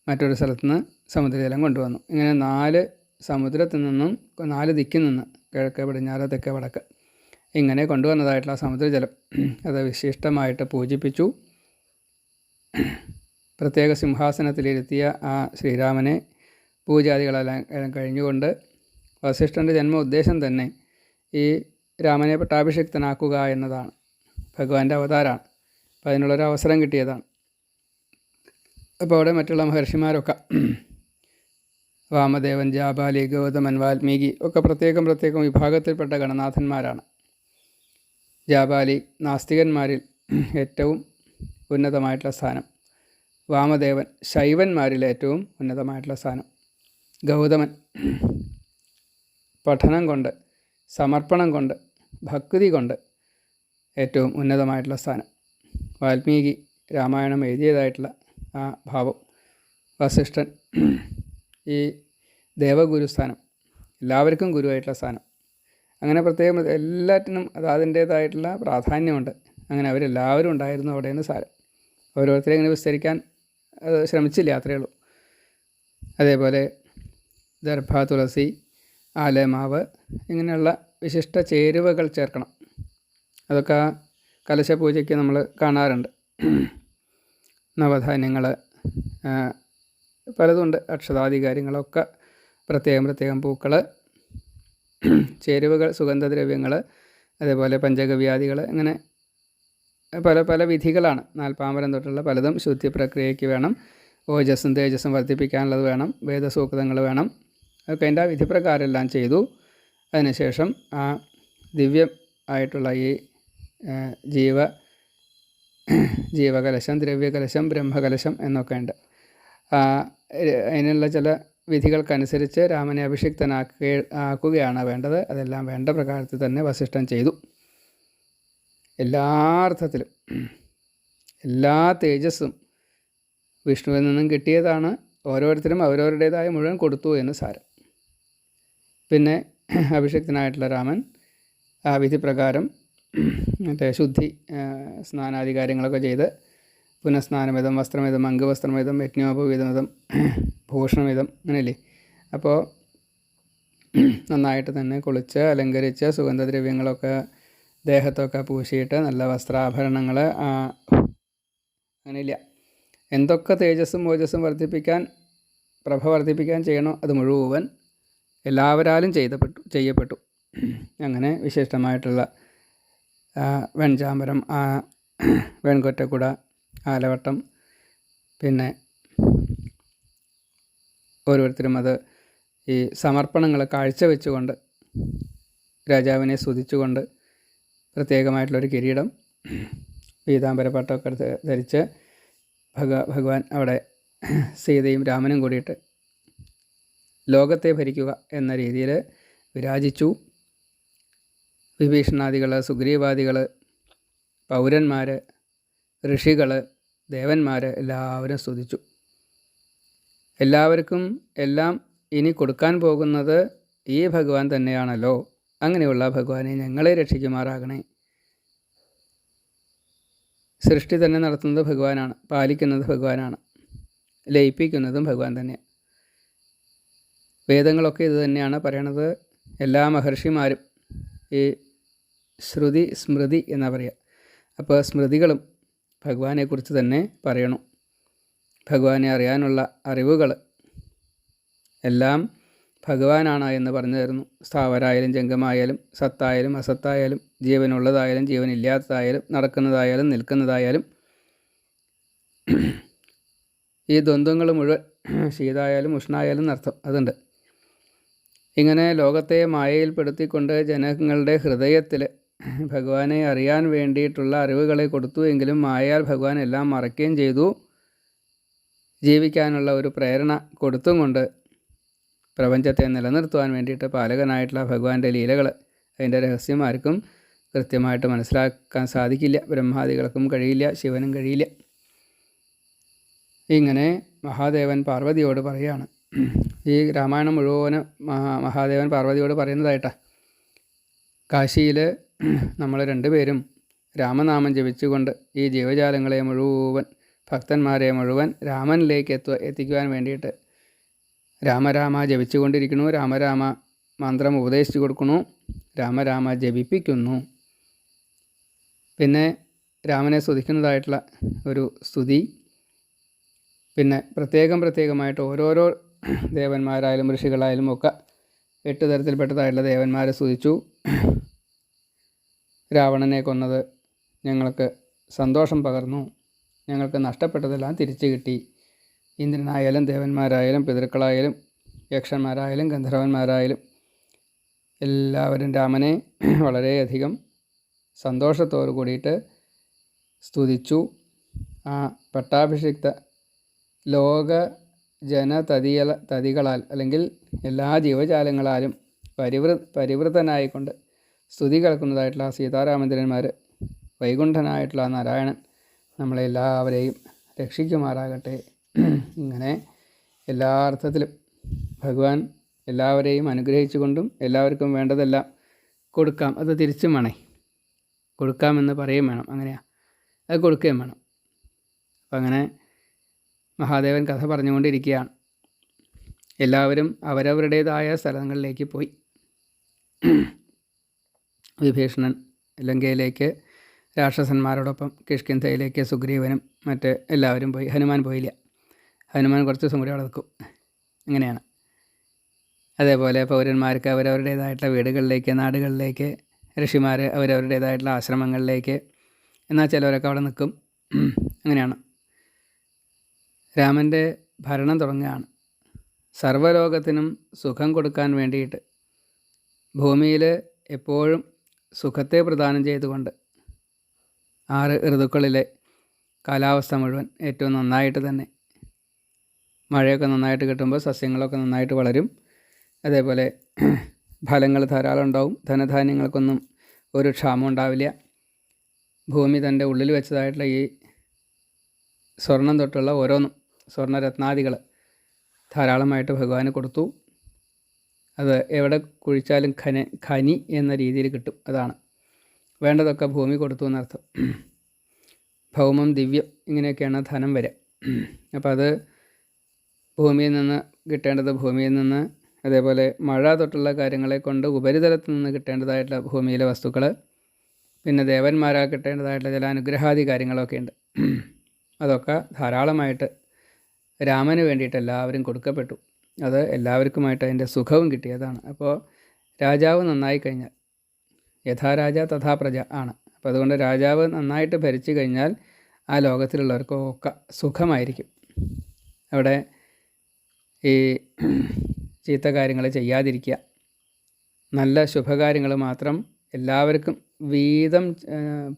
മറ്റൊരു സ്ഥലത്തുനിന്ന് സമുദ്രജലം കൊണ്ടുവന്നു. ഇങ്ങനെ 4 സമുദ്രത്തിൽ നിന്നും 4 ദിക്കിൽ നിന്ന്, കിഴക്ക്, പടിഞ്ഞാറ്, തെക്ക്, വടക്ക്, ഇങ്ങനെ കൊണ്ടുവന്നതായിട്ടുള്ള സമുദ്രജലം അത് വിശിഷ്ടമായിട്ട് പൂജിപ്പിച്ചു. പ്രത്യേക സിംഹാസനത്തിലിരുത്തിയ ആ ശ്രീരാമനെ പൂജാദികളെല്ലാം കഴിഞ്ഞുകൊണ്ട് വസിഷ്ഠൻ്റെ ജന്മ ഉദ്ദേശം തന്നെ ഈ രാമനെ പട്ടാഭിഷിക്തനാക്കുക എന്നതാണ്. ഭഗവാന്റെ അവതാരമാണ്. അപ്പോൾ അതിനുള്ളൊരു അവസരം കിട്ടിയതാണ്. അപ്പോൾ അവിടെ മറ്റുള്ള മഹർഷിമാരൊക്കെ വാമദേവൻ, ജാബാലി, ഗൗതമൻ, വാൽമീകി ഒക്കെ പ്രത്യേകം വിഭാഗത്തിൽപ്പെട്ട ഗണനാഥന്മാരാണ്. ജാബാലി നാസ്തികന്മാരിൽ ഏറ്റവും ഉന്നതമായിട്ടുള്ള സ്ഥാനം. വാമദേവൻ ശൈവന്മാരിൽ ഏറ്റവും ഉന്നതമായിട്ടുള്ള സ്ഥാനം. ഗൗതമൻ പഠനം കൊണ്ട്, സമർപ്പണം കൊണ്ട്, ഭക്തി കൊണ്ട് ഏറ്റവും ഉന്നതമായിട്ടുള്ള സ്ഥാനം. വാൽമീകി രാമായണം എഴുതിയതായിട്ടുള്ള ആ ഭാവം. വസിഷ്ഠൻ ഈ ദേവഗുരു സ്ഥാനം, എല്ലാവർക്കും ഗുരുവായിട്ടുള്ള സ്ഥാനം. അങ്ങനെ പ്രത്യേകം എല്ലാറ്റിനും അത് അതിൻ്റേതായിട്ടുള്ള പ്രാധാന്യമുണ്ട്. അങ്ങനെ അവരെല്ലാവരും ഉണ്ടായിരുന്നു അവിടെയെന്ന് സാരം. ഓരോരുത്തരെ ഇങ്ങനെ വിസ്തരിക്കാൻ അത് ശ്രമിച്ചില്ല, അത്രയേ ഉള്ളൂ. അതേപോലെ ദർഭ, തുളസി, ആലമാവ് ഇങ്ങനെയുള്ള വിശിഷ്ട ചേരുവകൾ ചേർക്കണം. അതൊക്കെ കലശപൂജയ്ക്ക് നമ്മൾ കാണാറുണ്ട്. നവധാന്യങ്ങൾ പലതുണ്ട്, അക്ഷതാദി കാര്യങ്ങളൊക്കെ പ്രത്യേകം പൂക്കൾ, ചേരുവകൾ, സുഗന്ധദ്രവ്യങ്ങൾ, അതേപോലെ പഞ്ചഗവ്യാദികൾ, ഇങ്ങനെ പല വിധികളാണ്. നാൽപ്പാമരം തൊട്ടുള്ള പലതും ശുദ്ധി പ്രക്രിയയ്ക്ക് വേണം. ഓജസ്സും തേജസ്സും വർദ്ധിപ്പിക്കാനുള്ളത് വേണം. വേദസൂക്തങ്ങൾ വേണം. അതൊക്കെ അതിൻ്റെ വിധിപ്രകാരം എല്ലാം ചെയ്തു. അതിനുശേഷം ആ ദിവ്യം ആയിട്ടുള്ള ഈ ജീവകലശം, ദ്രവ്യകലശം, ബ്രഹ്മകലശം എന്നൊക്കെ ഉണ്ട്. അതിനുള്ള ചില വിധികൾക്കനുസരിച്ച് രാമനെ അഭിഷിക്തനാക്കുകയാണ് വേണ്ടത്. അതെല്ലാം വേണ്ട പ്രകാരത്തിൽ തന്നെ വസിഷ്ഠൻ ചെയ്തു. എല്ലാ അർത്ഥത്തിലും എല്ലാ തേജസ്സും വിഷ്ണുവിൽ നിന്നും കിട്ടിയതാണ്. ഓരോരുത്തരും അവരവരുടേതായ മുഴുവൻ കൊടുത്തു എന്ന് സാരം. പിന്നെ അഭിഷിക്തനായിട്ടുള്ള രാമൻ ആ വിധിപ്രകാരം ശുദ്ധി, സ്നാനാദി കാര്യങ്ങളൊക്കെ ചെയ്ത് പുനഃസ്നാനമിതം, വസ്ത്രമിതം, അംഗവസ്ത്രമിതം, യജ്ഞോപവീതമിതം, ഭൂഷണമിതം, അങ്ങനെയല്ലേ. അപ്പോൾ നന്നായിട്ട് തന്നെ കുളിച്ച് അലങ്കരിച്ച് സുഗന്ധദ്രവ്യങ്ങളൊക്കെ ദേഹത്തൊക്കെ പൂശിയിട്ട് നല്ല വസ്ത്രാഭരണങ്ങൾ, അങ്ങനെയില്ല, എന്തൊക്കെ തേജസ്സും ഓജസ്സും വർദ്ധിപ്പിക്കാൻ, പ്രഭ വർദ്ധിപ്പിക്കാൻ ചെയ്യണോ അത് മുഴുവൻ എല്ലാവരാലും ചെയ്യപ്പെട്ടു. അങ്ങനെ വിശിഷ്ടമായിട്ടുള്ള വെൺചാമരം, വെൺകൊറ്റക്കുട, ആലവട്ടം, പിന്നെ ഓരോരുത്തരും അത് ഈ സമർപ്പണങ്ങൾ കാഴ്ചവെച്ചുകൊണ്ട് രാജാവിനെ സ്തുതിച്ചുകൊണ്ട് പ്രത്യേകമായിട്ടുള്ളൊരു കിരീടം, പീതാംബരപ്പട്ടമൊക്കെ ധരിച്ച് ഭഗവാൻ അവിടെ സീതയും രാമനും കൂടിയിട്ട് ലോകത്തെ ഭരിക്കുക എന്ന രീതിയിൽ വിരാജിച്ചു. വിഭീഷണാദികൾ, സുഗ്രീവാദികൾ, പൗരന്മാർ, ഋഷികൾ, ദേവന്മാർ എല്ലാവരും സ്തുതിച്ചു. എല്ലാവർക്കും എല്ലാം ഇനി കൊടുക്കാൻ പോകുന്നത് ഈ ഭഗവാൻ തന്നെയാണല്ലോ. അങ്ങനെയുള്ള ഭഗവാനെ ഞങ്ങളെ രക്ഷിക്കുമാറാകണേ. സൃഷ്ടി തന്നെ നടത്തുന്നത് ഭഗവാനാണ്, പാലിക്കുന്നത് ഭഗവാനാണ്, ലയിപ്പിക്കുന്നതും ഭഗവാൻ തന്നെയാണ്. വേദങ്ങളൊക്കെ ഇത് തന്നെയാണ് പറയണത്. എല്ലാ മഹർഷിമാരും ഈ ശ്രുതി സ്മൃതി എന്നാ പറയുക. അപ്പോൾ സ്മൃതികളും ഭഗവാനെക്കുറിച്ച് തന്നെ പറയണം. ഭഗവാനെ അറിയാനുള്ള അറിവുകൾ എല്ലാം ഭഗവാനാണ് എന്ന് പറഞ്ഞു തരുന്നു. സ്ഥാവരായാലും ജംഗമായാലും സത്തായാലും അസത്തായാലും ജീവനുള്ളതായാലും ജീവനില്ലാത്തതായാലും നടക്കുന്നതായാലും നിൽക്കുന്നതായാലും ഈ ദ്വന്ദ്വങ്ങൾ മുഴുവൻ ശീതായാലും ഉഷ്ണായാലും അർത്ഥം അതുണ്ട്. ഇങ്ങനെ ലോകത്തെ മായയിൽപ്പെടുത്തിക്കൊണ്ട് ജനങ്ങളുടെ ഹൃദയത്തിൽ ഭഗവാനെ അറിയാൻ വേണ്ടിയിട്ടുള്ള അറിവുകളെ കൊടുത്തു. എങ്കിലും മായയാൽ ഭഗവാൻ എല്ലാം മറയ്ക്കുകയും ചെയ്തു. ജീവിക്കാനുള്ള ഒരു പ്രേരണ കൊടുത്തും കൊണ്ട് പ്രപഞ്ചത്തെ നിലനിർത്തുവാൻ വേണ്ടിയിട്ട് പാലകനായിട്ടുള്ള ഭഗവാന്റെ ലീലകൾ, അതിൻ്റെ രഹസ്യം ആർക്കും കൃത്യമായിട്ട് മനസ്സിലാക്കാൻ സാധിക്കില്ല. ബ്രഹ്മാദികൾക്കും കഴിയില്ല, ശിവനും കഴിയില്ല. ഇങ്ങനെ മഹാദേവൻ പാർവതിയോട് പറയുകയാണ്. ഈ രാമായണം മുഴുവനും മഹാദേവൻ പാർവതിയോട് പറയുന്നതായിട്ടാണ്. കാശിയിൽ നമ്മൾ രണ്ടുപേരും രാമനാമം ജപിച്ചുകൊണ്ട് ഈ ജീവജാലങ്ങളെ മുഴുവൻ, ഭക്തന്മാരെ മുഴുവൻ രാമനിലേക്ക് എത്തിക്കുവാൻ വേണ്ടിയിട്ട് രാമരാമ ജപിച്ചുകൊണ്ടിരിക്കുന്നു. രാമരാമ മന്ത്രം ഉപദേശിച്ചു കൊടുക്കുന്നു. രാമരാമ ജപിപ്പിക്കുന്നു. പിന്നെ രാമനെ സ്തുതിക്കുന്നതായിട്ടുള്ള ഒരു സ്തുതി. പിന്നെ പ്രത്യേകമായിട്ട് ഓരോരോ ദേവന്മാരായാലും ഋഷികളായാലും ഒക്കെ 8 തരത്തിൽപ്പെട്ടതായിട്ടുള്ള ദേവന്മാരെ സ്തുതിച്ചു. രാവണനെ കൊന്നത് ഞങ്ങൾക്ക് സന്തോഷം പകർന്നു, ഞങ്ങൾക്ക് നഷ്ടപ്പെട്ടതെല്ലാം തിരിച്ചു കിട്ടി. ഇന്ദ്രനായാലും ദേവന്മാരായാലും പിതൃക്കളായാലും യക്ഷന്മാരായാലും ഗന്ധർവന്മാരായാലും എല്ലാവരും രാമനെ വളരെയധികം സന്തോഷത്തോടു കൂടിയിട്ട് സ്തുതിച്ചു. ആ പട്ടാഭിഷിക്ത ലോക തതികളാൽ അല്ലെങ്കിൽ എല്ലാ ജീവജാലങ്ങളാലും പരിവൃതനായിക്കൊണ്ട് സ്തുതി കേൾക്കുന്നതായിട്ടുള്ള സീതാരാമചന്ദ്രന്മാർ, വൈകുണ്ഠനായിട്ടുള്ള നാരായണൻ നമ്മളെല്ലാവരെയും രക്ഷിക്കുമാറാകട്ടെ. ഇങ്ങനെ എല്ലാ അർത്ഥത്തിലും ഭഗവാൻ എല്ലാവരെയും അനുഗ്രഹിച്ചു കൊണ്ടും എല്ലാവർക്കും വേണ്ടതെല്ലാം കൊടുക്കാം, അത് തിരിച്ചും വേണേ കൊടുക്കാമെന്ന് പറയുകയും വേണം, അങ്ങനെയാണ് അത് കൊടുക്കുകയും വേണം. അപ്പം അങ്ങനെ മഹാദേവൻ കഥ പറഞ്ഞുകൊണ്ടിരിക്കുകയാണ്. എല്ലാവരും അവരവരുടേതായ സ്ഥലങ്ങളിലേക്ക് പോയി. വിഭീഷണൻ ലങ്കയിലേക്ക് രാക്ഷസന്മാരോടൊപ്പം, കിഷ്കിന്ധയിലേക്ക് സുഗ്രീവനും മറ്റ് എല്ലാവരും പോയി. ഹനുമാൻ പോയില്ല. ഹനുമാൻ കുറച്ച് ദിവസം കൂടി അവിടെ നിൽക്കും. അങ്ങനെയാണ്. അതേപോലെ പൗരന്മാർക്ക് അവരവരുടേതായിട്ടുള്ള വീടുകളിലേക്ക്, നാടുകളിലേക്ക്, ഋഷിമാർ അവരവരുടേതായിട്ടുള്ള ആശ്രമങ്ങളിലേക്ക്, എന്നാൽ ചിലവരൊക്കെ അവിടെ നിൽക്കും. അങ്ങനെയാണ്. രാമൻ്റെ ഭരണം തുടങ്ങുകയാണ്. സർവ്വലോകത്തിനും സുഖം കൊടുക്കാൻ വേണ്ടിയിട്ട് ഭൂമിയിൽ എപ്പോഴും സുഖത്തെ പ്രദാനം ചെയ്തുകൊണ്ട് 6 ഋതുക്കളിലെ കാലാവസ്ഥ മുഴുവൻ ഏറ്റവും നന്നായിട്ട് തന്നെ, മഴയൊക്കെ നന്നായിട്ട് കിട്ടുമ്പോൾ സസ്യങ്ങളൊക്കെ നന്നായിട്ട് വളരും. അതേപോലെ ഫലങ്ങൾ ധാരാളം ഉണ്ടാവും. ധനധാന്യങ്ങൾക്കൊന്നും ഒരു ക്ഷാമം ഉണ്ടാവില്ല. ഭൂമി തൻ്റെ ഉള്ളിൽ വെച്ചതായിട്ടുള്ള ഈ സ്വർണം തൊട്ടുള്ള ഓരോന്നും, സ്വർണ്ണരത്നാദികൾ ധാരാളമായിട്ട് ഭഗവാന് കൊടുത്തു. അത് എവിടെ കുഴിച്ചാലും ഖനി എന്ന രീതിയിൽ കിട്ടും. അതാണ് വേണ്ടതൊക്കെ ഭൂമി കൊടുത്തു എന്നർത്ഥം. ഭൗമം, ദിവ്യം, ഇങ്ങനെയൊക്കെയാണ് ധനം വരെ. അപ്പോൾ അത് ഭൂമിയിൽ നിന്ന് കിട്ടേണ്ടത് ഭൂമിയിൽ നിന്ന്, അതേപോലെ മഴ തൊട്ടുള്ള കാര്യങ്ങളെ കൊണ്ട് ഉപരിതലത്തിൽ നിന്ന് കിട്ടേണ്ടതായിട്ടുള്ള ഭൂമിയിലെ വസ്തുക്കൾ, പിന്നെ ദേവന്മാരാൽ കിട്ടേണ്ടതായിട്ടുള്ള ചില അനുഗ്രഹാദി കാര്യങ്ങളൊക്കെ ഉണ്ട്. അതൊക്കെ ധാരാളമായിട്ട് രാമന് വേണ്ടിയിട്ട് എല്ലാവരും കൊടുക്കപ്പെട്ടു. അത് എല്ലാവർക്കുമായിട്ട് അതിൻ്റെ സുഖവും കിട്ടിയതാണ്. അപ്പോൾ രാജാവ് നന്നായി കഴിഞ്ഞാൽ, യഥാ രാജ തഥാ പ്രജ ആണ്. അപ്പോൾ അതുകൊണ്ട് രാജാവ് നന്നായിട്ട് ഭരിച്ചു കഴിഞ്ഞാൽ ആ ലോകത്തിലുള്ളവർക്കൊക്കെ സുഖമായിരിക്കും. അവിടെ ഈ ചീത്ത കാര്യങ്ങൾ ചെയ്യാതിരിക്കുക, നല്ല ശുഭകാര്യങ്ങൾ മാത്രം എല്ലാവർക്കും വീതം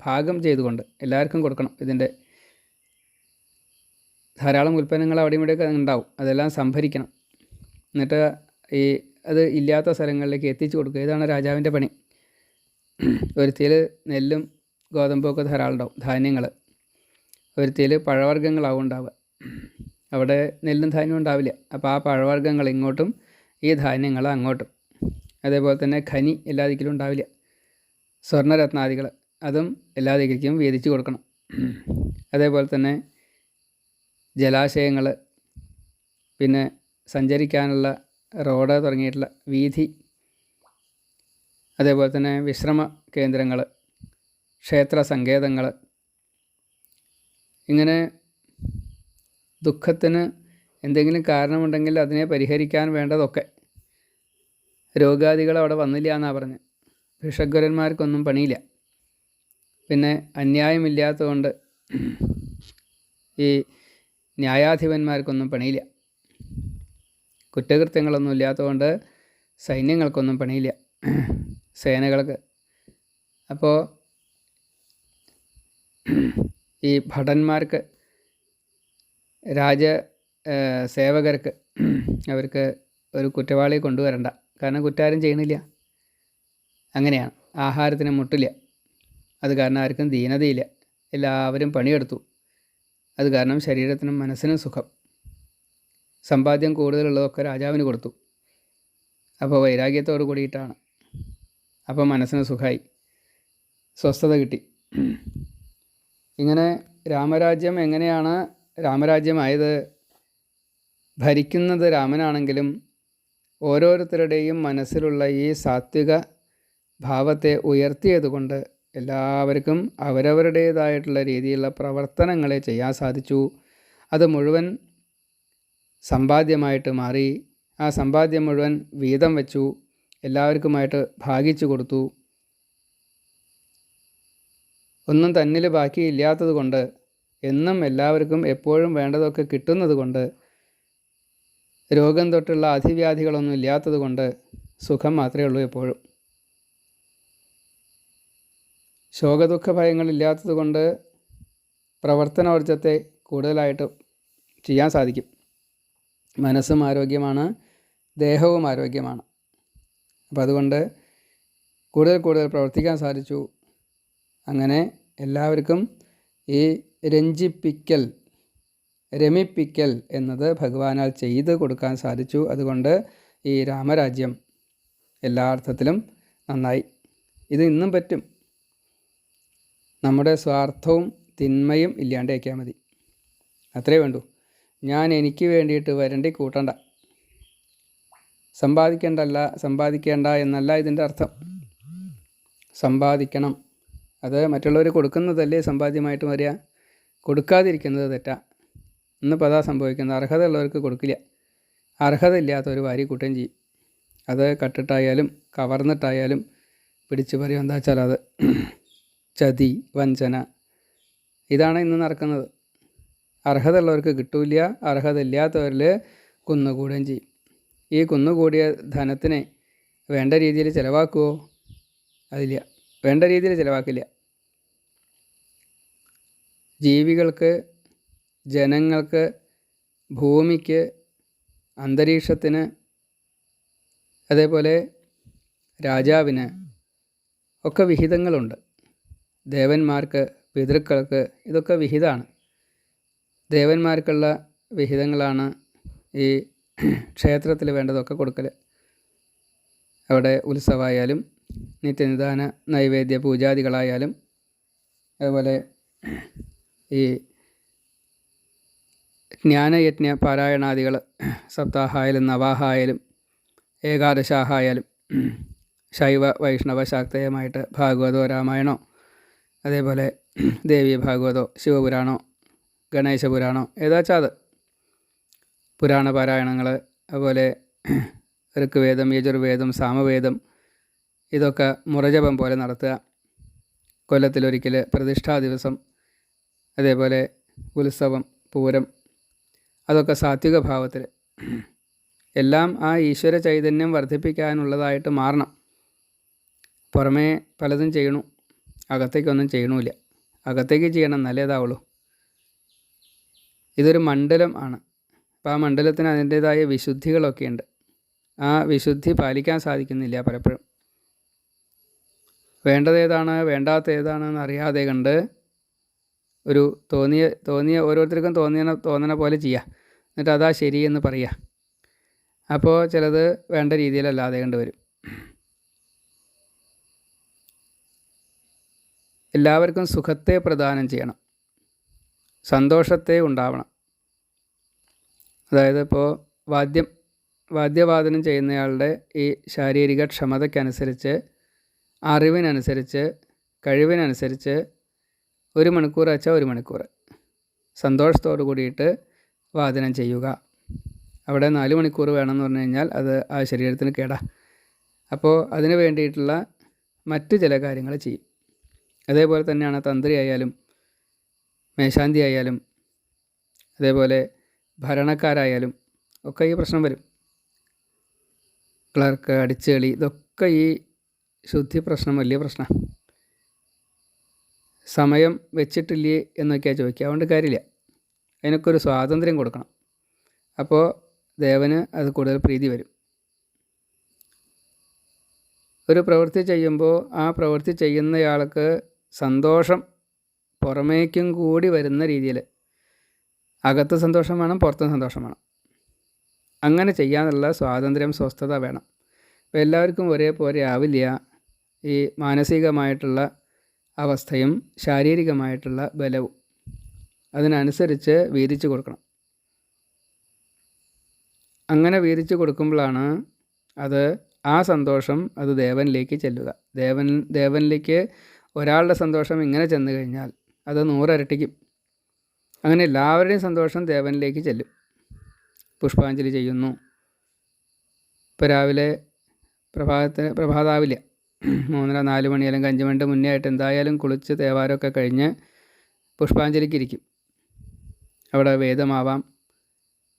ഭാഗം ചെയ്തുകൊണ്ട് എല്ലാവർക്കും കൊടുക്കണം. ഇതിൻ്റെ ധാരാളം ഉൽപ്പന്നങ്ങൾ അവിടെയും ഇവിടെയൊക്കെ ഉണ്ടാവും, അതെല്ലാം സംഭരിക്കണം. എന്നിട്ട് അത് ഇല്ലാത്ത സ്ഥലങ്ങളിലേക്ക് എത്തിച്ചു കൊടുക്കുക. ഇതാണ് രാജാവിൻ്റെ പണി. ഒരുത്തിയിൽ നെല്ലും ഗോതമ്പും ഒക്കെ ധാരാളം ഉണ്ടാവും, ധാന്യങ്ങൾ. ഒരുത്തിയിൽ പഴവർഗ്ഗങ്ങളാവും ഉണ്ടാവുക. അവിടെ നെല്ലും ധാന്യവും ഉണ്ടാവില്ല. അപ്പോൾ ആ പഴവർഗ്ഗങ്ങൾ ഇങ്ങോട്ടും ഈ ധാന്യങ്ങൾ അങ്ങോട്ടും. അതേപോലെ തന്നെ ഖനി എല്ലാ ദിക്കിലും ഉണ്ടാവില്ല. സ്വർണ്ണരത്നാദികൾ അതും എല്ലാ ദിക്കിലും വീതിച്ചു കൊടുക്കണം. അതേപോലെ തന്നെ ജലാശയങ്ങൾ, പിന്നെ സഞ്ചരിക്കാനുള്ള റോഡ് തുടങ്ങിയിട്ടുള്ള വീഥി, അതേപോലെ തന്നെ വിശ്രമ കേന്ദ്രങ്ങൾ, ക്ഷേത്ര സങ്കേതങ്ങൾ, ഇങ്ങനെ ദുഃഖത്തിന് എന്തെങ്കിലും കാരണമുണ്ടെങ്കിൽ അതിനെ പരിഹരിക്കാൻ വേണ്ടതൊക്കെ. രോഗാദികൾ അവിടെ വന്നില്ല എന്നാണ് പറഞ്ഞത്. ഭിഷഗ്വരന്മാർക്കൊന്നും പണിയില്ല. പിന്നെ അന്യായമില്ലാത്തതുകൊണ്ട് ഈ ന്യായാധിപന്മാർക്കൊന്നും പണിയില്ല. കുറ്റകൃത്യങ്ങളൊന്നും ഇല്ലാത്തതുകൊണ്ട് സൈന്യങ്ങൾക്കൊന്നും പണിയില്ല, സേനകൾക്ക്. അപ്പോൾ ഈ ഭടന്മാർക്ക്, സേവകർക്ക്, അവർക്ക് ഒരു കുറ്റവാളിയെ കൊണ്ടുവരണ്ട. കാരണം കുറ്റാരും ചെയ്യണില്ല. അങ്ങനെയാണ്. ആഹാരത്തിന് മുട്ടില്ല. അത് കാരണം ആർക്കും ദീനതയില്ല. എല്ലാവരും പണിയെടുത്തു. അത് കാരണം ശരീരത്തിനും മനസ്സിനും സുഖം. സമ്പാദ്യം കൂടുതലുള്ളതൊക്കെ രാജാവിന് കൊടുത്തു. അപ്പോൾ വൈരാഗ്യത്തോട് കൂടിയിട്ടാണ്. അപ്പോൾ മനസ്സിന് സുഖമായി, സ്വസ്ഥത കിട്ടി. ഇങ്ങനെ രാമരാജ്യം എങ്ങനെയാണ് രാമരാജ്യമായത്? ഭരിക്കുന്നത് രാമനാണെങ്കിലും ഓരോരുത്തരുടെയും മനസ്സിലുള്ള ഈ സാത്വിക ഭാവത്തെ ഉയർത്തിയതുകൊണ്ട് എല്ലാവർക്കും അവരവരുടേതായിട്ടുള്ള രീതിയിലുള്ള പ്രവർത്തനങ്ങളെ ചെയ്യാൻ സാധിച്ചു. അത് മുഴുവൻ സമ്പാദ്യമായിട്ട് മാറി. ആ സമ്പാദ്യം മുഴുവൻ വീതം വെച്ചു, എല്ലാവർക്കുമായിട്ട് ഭാഗിച്ചു കൊടുത്തു. ഒന്നും തന്നിൽ ബാക്കിയില്ലാത്തത് കൊണ്ട്, എന്നും എല്ലാവർക്കും എപ്പോഴും വേണ്ടതൊക്കെ കിട്ടുന്നത് കൊണ്ട്, രോഗം തൊട്ടുള്ള അതിവ്യാധികളൊന്നും ഇല്ലാത്തത് കൊണ്ട് സുഖം മാത്രമേ ഉള്ളൂ എപ്പോഴും. ശോകദുഃഖ ഭയങ്ങളില്ലാത്തത് കൊണ്ട് പ്രവർത്തനോർജ്ജത്തെ കൂടുതലായിട്ട് ചെയ്യാൻ സാധിക്കും. മനസ്സും ആരോഗ്യമാണ്, ദേഹവും ആരോഗ്യമാണ്. അപ്പോൾ അതുകൊണ്ട് കൂടുതൽ കൂടുതൽ പ്രവർത്തിക്കാൻ സാധിച്ചു. അങ്ങനെ എല്ലാവർക്കും ഈ രഞ്ജിപ്പിക്കൽ, രമിപ്പിക്കൽ എന്നത് ഭഗവാനാൽ ചെയ്ത് കൊടുക്കാൻ സാധിച്ചു. അതുകൊണ്ട് ഈ രാമരാജ്യം എല്ലാ അർത്ഥത്തിലും നന്നായി. ഇത് ഇന്നും പറ്റും. നമ്മുടെ സ്വാർത്ഥവും തിന്മയും ഇല്ലാണ്ടാക്കിയാൽ മതി. അത്രേ വേണ്ടൂ. ഞാൻ എനിക്ക് വേണ്ടിയിട്ട് വരണ്ടി കൂട്ടണ്ട, സമ്പാദിക്കേണ്ട എന്നല്ല ഇതിൻ്റെ അർത്ഥം. സമ്പാദിക്കണം. അത് മറ്റുള്ളവർ കൊടുക്കുന്നതല്ലേ സമ്പാദ്യമായിട്ട് വരിക. കൊടുക്കാതിരിക്കുന്നത് തെറ്റാ. ഇന്നിപ്പോൾ അതാ സംഭവിക്കുന്നത്. അർഹത ഉള്ളവർക്ക് കൊടുക്കില്ല, അർഹത ഇല്ലാത്തവർ വാരി കൂട്ടുകയും ചെയ്യും. അത് കട്ടിട്ടായാലും കവർന്നിട്ടായാലും പിടിച്ചു പറയും. എന്താ വെച്ചാൽ അത് ചതി, വഞ്ചന, ഇതാണ് ഇന്ന് നടക്കുന്നത്. അർഹത ഉള്ളവർക്ക് കിട്ടൂല, അർഹത ഇല്ലാത്തവരിൽ കുന്നുകൂടുകയും ചെയ്യും. ഈ കുന്നുകൂടിയ ധനത്തിനെ വേണ്ട രീതിയിൽ ചിലവാക്കുമോ? അതില്ല, വേണ്ട രീതിയിൽ ചിലവാക്കില്ല. ജീവികൾക്ക്, ജനങ്ങൾക്ക്, ഭൂമിക്ക്, അന്തരീക്ഷത്തിന്, അതേപോലെ രാജാവിന് ഒക്കെ വിഹിതങ്ങളുണ്ട്. ദേവന്മാർക്ക്, പിതൃക്കൾക്ക് ഇതൊക്കെ വിഹിതമാണ്. ദേവന്മാർക്കുള്ള വിഹിതങ്ങളാണ് ഈ ക്ഷേത്രത്തിൽ വേണ്ടതൊക്കെ കൊടുക്കൽ. അവിടെ ഉത്സവമായാലും നിത്യനിദാന നൈവേദ്യ പൂജാദികളായാലും, അതുപോലെ ഈ ജ്ഞാനയജ്ഞ പാരായണാദികൾ സപ്താഹായാലും നവാഹായാലും ഏകാദശാഹായാലും ശൈവ വൈഷ്ണവ ശാക്തേയമായിട്ട് ഭാഗവതോ രാമായണോ, അതേപോലെ ദേവി ഭാഗവതോ ശിവപുരാണോ ഗണേശപുരാണോ ഏതാച്ചാൽ അത്, പുരാണ പാരായണങ്ങൾ, അതുപോലെ ഋഗ്വേദം, യജുർവേദം, സാമവേദം, ഇതൊക്കെ മുറജപം പോലെ നടത്തുക. കൊല്ലത്തിലൊരിക്കൽ പ്രതിഷ്ഠാ ദിവസം, അതേപോലെ ഉത്സവം, പൂരം, അതൊക്കെ സാത്വിക ഭാവത്തിൽ എല്ലാം ആ ഈശ്വര ചൈതന്യം വർദ്ധിപ്പിക്കാനുള്ളതായിട്ട് മാറണം. പുറമേ പലതും ചെയ്യണു, അകത്തേക്കൊന്നും ചെയ്യണമില്ല. അകത്തേക്ക് ചെയ്യണം, നല്ലതാവുള്ളൂ. ഇതൊരു മണ്ഡലം ആണ്. അപ്പോൾ ആ മണ്ഡലത്തിന് അതിൻ്റേതായ വിശുദ്ധികളൊക്കെ ഉണ്ട്. ആ വിശുദ്ധി പാലിക്കാൻ സാധിക്കുന്നില്ല പലപ്പോഴും. വേണ്ടതേതാണ് വേണ്ടാത്ത ഏതാണെന്ന് അറിയാതെ കണ്ട് ഒരു തോന്നിയ ഓരോരുത്തർക്കും തോന്നണ പോലെ ചെയ്യുക. എന്നിട്ട് അതാ ശരിയെന്ന് പറയുക. അപ്പോൾ ചിലത് വേണ്ട രീതിയിലല്ലാതെ കണ്ട് വരും. എല്ലാവർക്കും സുഖത്തെ പ്രദാനം ചെയ്യണം, സന്തോഷത്തെ ഉണ്ടാവണം. അതായത് ഇപ്പോൾ വാദ്യവാദനം ചെയ്യുന്നയാളുടെ ഈ ശാരീരിക ക്ഷമതയ്ക്കനുസരിച്ച്, അറിവിനനുസരിച്ച്, കഴിവിനനുസരിച്ച് 1 മണിക്കൂർ വെച്ചാൽ 1 മണിക്കൂർ സന്തോഷത്തോടു കൂടിയിട്ട് വാദനം ചെയ്യുക. അവിടെ 4 മണിക്കൂർ വേണമെന്ന് പറഞ്ഞു കഴിഞ്ഞാൽ അത് ആ ശരീരത്തിന് കേടാ. അപ്പോൾ അതിന് വേണ്ടിയിട്ടുള്ള മറ്റ് ചില കാര്യങ്ങൾ ചെയ്യും. അതേപോലെ തന്നെയാണ് തന്ത്രി ആയാലും മേശാന്തി ആയാലും അതേപോലെ ഭരണക്കാരായാലും ഒക്കെ ഈ പ്രശ്നം വരും. ക്ലർക്ക്, അടിച്ചുകളി, ഇതൊക്കെ ഈ ശുദ്ധി പ്രശ്നം വലിയ പ്രശ്നമാണ്. സമയം വെച്ചിട്ടില്ലേ എന്നൊക്കെയാണ് ചോദിക്കുക. അതുകൊണ്ട് കാര്യമില്ല, അതിനൊക്കെ ഒരു സ്വാതന്ത്ര്യം കൊടുക്കണം. അപ്പോൾ ദേവന് അത് കൂടുതൽ പ്രീതി വരും. ഒരു പ്രവൃത്തി ചെയ്യുമ്പോൾ ആ പ്രവൃത്തി ചെയ്യുന്നയാൾക്ക് സന്തോഷം പുറമേക്കും കൂടി വരുന്ന രീതിയിൽ, അകത്ത് സന്തോഷം വേണം, പുറത്തും സന്തോഷം വേണം. അങ്ങനെ ചെയ്യാനുള്ള സ്വാതന്ത്ര്യം, സ്വസ്ഥത വേണം. അപ്പോൾ എല്ലാവർക്കും ഒരേപോലെ ആവില്ല. ഈ മാനസികമായിട്ടുള്ള അവസ്ഥയും ശാരീരികമായിട്ടുള്ള ബലവും അതിനനുസരിച്ച് വീതിച്ചു കൊടുക്കണം. അങ്ങനെ വീതിച്ചു കൊടുക്കുമ്പോഴാണ് അത് ആ സന്തോഷം അത് ദേവനിലേക്ക് ചെല്ലുക. ദേവനിലേക്ക് ഒരാളുടെ സന്തോഷം ഇങ്ങനെ ചെന്ന് കഴിഞ്ഞാൽ അത് 100 ഇരട്ടിക്കും. അങ്ങനെ എല്ലാവരുടെയും സന്തോഷം ദേവനിലേക്ക് ചെല്ലും. പുഷ്പാഞ്ജലി ചെയ്യുന്നു. ഇപ്പോൾ രാവിലെ പ്രഭാതാവില്ല, 3 4 മണി അല്ലെങ്കിൽ 5 മണിൻ്റെ മുന്നേ ആയിട്ട് എന്തായാലും കുളിച്ച് തേവാരമൊക്കെ കഴിഞ്ഞ് പുഷ്പാഞ്ജലിക്കിരിക്കും. അവിടെ വേദമാവാം,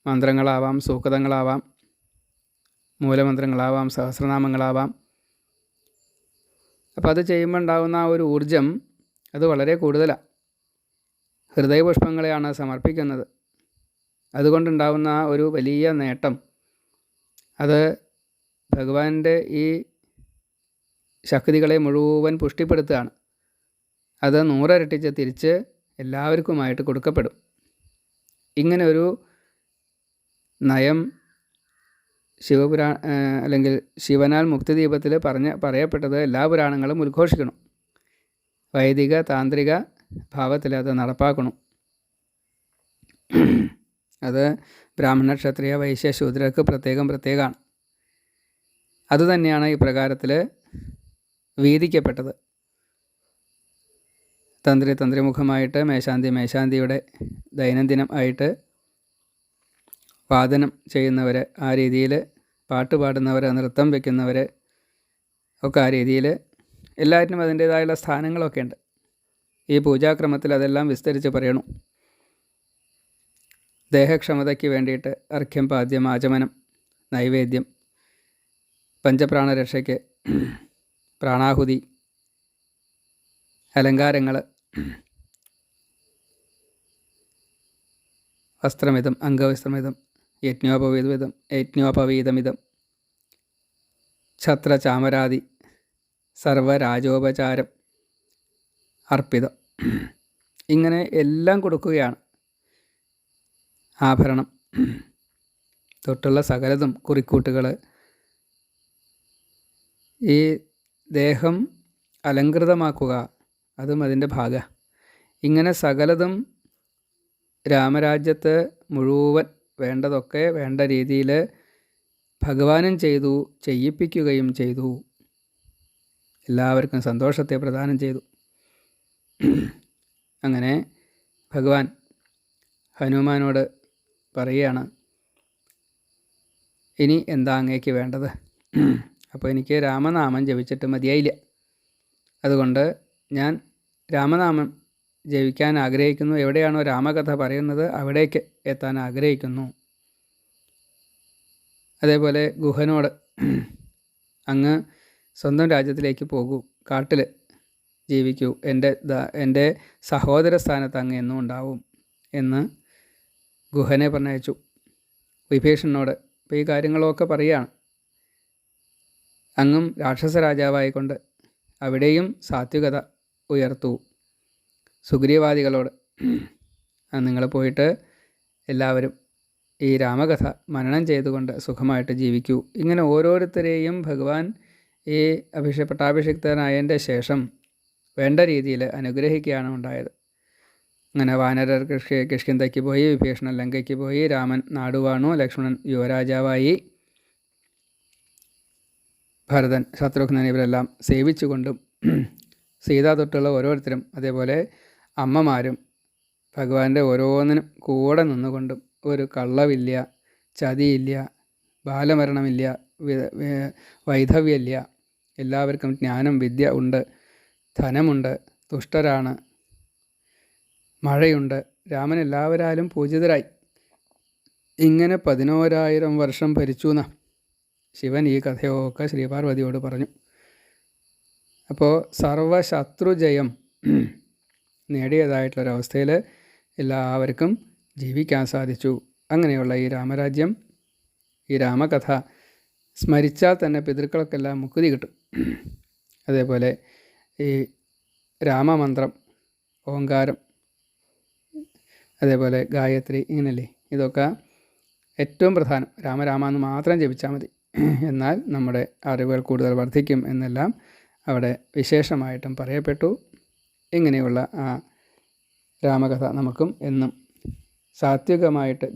മന്ത്രങ്ങളാവാം, സൂക്തങ്ങളാവാം, മൂലമന്ത്രങ്ങളാവാം, സഹസ്രനാമങ്ങളാവാം. അപ്പോൾ അത് ചെയ്യുമ്പോൾ ഉണ്ടാകുന്ന ആ ഒരു ഊർജം അത് വളരെ കൂടുതലാണ്. ഹൃദയപുഷ്പങ്ങളെയാണ് സമർപ്പിക്കുന്നത്. അതുകൊണ്ടുണ്ടാകുന്ന ആ ഒരു വലിയ നേട്ടം അത് ഭഗവാന്റെ ഈ ശക്തികളെ മുഴുവൻ പുഷ്ടിപ്പെടുത്തുകയാണ്. അത് 100 ഇരട്ടിച്ച് തിരിച്ച് എല്ലാവർക്കുമായിട്ട് കൊടുക്കപ്പെടും. ഇങ്ങനെ ഒരു നയം അല്ലെങ്കിൽ ശിവനാൽ മുക്തിദീപത്തിൽ പറയപ്പെട്ടത് എല്ലാ പുരാണങ്ങളും ഉദ്ഘോഷിക്കണം. വൈദിക താന്ത്രിക ഭാവത്തിൽ അത് നടപ്പാക്കണം. അത് ബ്രാഹ്മണ ക്ഷത്രിയ വൈശ്യ ശൂദ്രർക്ക് പ്രത്യേകമാണ്. അതുതന്നെയാണ് ഈ പ്രകാരത്തിൽ വീതിക്കപ്പെട്ടത്. തന്ത്രിമുഖമായിട്ട് മേശാന്തിയുടെ ദൈനംദിനം ആയിട്ട് വാദനം ചെയ്യുന്നവർ, ആ രീതിയിൽ പാട്ട് പാടുന്നവർ, നൃത്തം വയ്ക്കുന്നവർ ഒക്കെ ആ രീതിയിൽ എല്ലാറ്റിനും അതിൻ്റേതായുള്ള സ്ഥാനങ്ങളൊക്കെ ഉണ്ട്. ഈ പൂജാക്രമത്തിൽ അതെല്ലാം വിസ്തരിച്ച് പറയണം. ദേഹക്ഷമതയ്ക്ക് വേണ്ടിയിട്ട് അർഘ്യം, പാദ്യം, ആചമനം, നൈവേദ്യം, പഞ്ചപ്രാണരക്ഷയ്ക്ക് പ്രാണാഹുതി, അലങ്കാരങ്ങൾ, വസ്ത്രമിതം, അംഗവസ്ത്രമിതം, യജ്ഞോപവീതമിതം, ഛത്രചാമരാദി സർവരാജോപചാരം അർപ്പിതം. ഇങ്ങനെ എല്ലാം കൊടുക്കുകയാണ്. ആഭരണം തൊട്ടുള്ള സകലതും, കുറിക്കൂട്ടുകൾ, ഈ ദേഹം അലങ്കൃതമാക്കുക, അതും അതിൻ്റെ ഭാഗം. ഇങ്ങനെ സകലതും രാമരാജ്യത്ത് മുഴുവൻ വേണ്ടതൊക്കെ വേണ്ട രീതിയിൽ ഭഗവാനും ചെയ്തു, ചെയ്യിപ്പിക്കുകയും ചെയ്തു. എല്ലാവർക്കും സന്തോഷത്തെ പ്രദാനം ചെയ്തു. അങ്ങനെ ഭഗവാൻ ഹനുമാനോട് പറയുകയാണ്, ഇനി എന്താ അങ്ങേക്ക് വേണ്ടത്? അപ്പോൾ എനിക്ക് രാമനാമം ജപിച്ചിട്ട് മതിയായില്ല. അതുകൊണ്ട് ഞാൻ രാമനാമം ജപിക്കാൻ ആഗ്രഹിക്കുന്നു. എവിടെയാണോ രാമകഥ പറയുന്നത് അവിടേക്ക് എത്താൻ ആഗ്രഹിക്കുന്നു. അതേപോലെ ഗുഹനോട്, അങ്ങ് സ്വന്തം രാജ്യത്തിലേക്ക് പോകൂ, കാട്ടിൽ ജീവിക്കൂ, എൻ്റെ സഹോദര സ്ഥാനത്ത് അങ്ങ് എന്നും ഉണ്ടാവും എന്ന് ഗുഹനെ പറഞ്ഞയച്ചു. വിഭീഷണനോട് ഇപ്പോൾ ഈ കാര്യങ്ങളൊക്കെ പറയുകയാണ്. അങ്ങും രാക്ഷസ രാജാവായിക്കൊണ്ട് അവിടെയും സാത്വികത ഉയർത്തു. സുഗ്രീവാദികളോട് നിങ്ങൾ പോയിട്ട് എല്ലാവരും ഈ രാമകഥ മനനം ചെയ്തുകൊണ്ട് സുഖമായിട്ട് ജീവിക്കൂ. ഇങ്ങനെ ഓരോരുത്തരെയും ഭഗവാൻ ഈ പട്ടാഭിഷിക്തനായതിൻ്റെ ശേഷം വേണ്ട രീതിയിൽ അനുഗ്രഹിക്കുകയാണ് ഉണ്ടായത്. അങ്ങനെ വാനരർ കിഷ്കിന്ധയ്ക്ക് പോയി, വിഭീഷണൻ ലങ്കയ്ക്ക് പോയി, രാമൻ നാടുവാണു, ലക്ഷ്മണൻ യുവരാജാവായി, ഭരതൻ ശത്രുഘ്നൻ ഇവരെല്ലാം സേവിച്ചുകൊണ്ടും സീത തൊട്ടുള്ള ഓരോരുത്തരും അതേപോലെ അമ്മമാരും ഭഗവാന്റെ ഓരോന്നിനും കൂടെ നിന്നുകൊണ്ടും ഒരു കള്ളവില്ല, ചതിയില്ല, ബാലമരണമില്ല, വൈധവ്യമില്ല, എല്ലാവർക്കും ജ്ഞാനം വിദ്യ ഉണ്ട്, ധനമുണ്ട്, തുഷ്ടരാണ്, മഴയുണ്ട്, രാമൻ എല്ലാവരാലും പൂജിതരായി. ഇങ്ങനെ 11,000 വർഷം ഭരിച്ചു എന്നാ ശിവൻ ഈ കഥയൊക്കെ ശ്രീപാർവതിയോട് പറഞ്ഞു. അപ്പോൾ സർവശത്രുജയം നേടിയതായിട്ടുള്ളൊരവസ്ഥയിൽ എല്ലാവർക്കും ജീവിക്കാൻ സാധിച്ചു. അങ്ങനെയുള്ള ഈ രാമരാജ്യം, ഈ രാമകഥ സ്മരിച്ചാൽ തന്നെ പിതൃക്കൾക്കെല്ലാം മുക്തി കിട്ടും. അതേപോലെ ഈ രാമമന്ത്രം, ഓങ്കാരം, അതേപോലെ ഗായത്രി, ഇങ്ങനല്ലേ, ഇതൊക്കെ ഏറ്റവും പ്രധാനം. രാമരാമ എന്ന് മാത്രം ജപിച്ചാൽ മതി, എന്നാൽ നമ്മുടെ അറിവുകൾ കൂടുതൽ വർദ്ധിക്കും എന്നെല്ലാം അവിടെ വിശേഷമായിട്ടും പറയപ്പെട്ടു. ഇങ്ങനെയുള്ള ആ രാമകഥ നമുക്കും എന്നും സാത്വികരായിട്ട്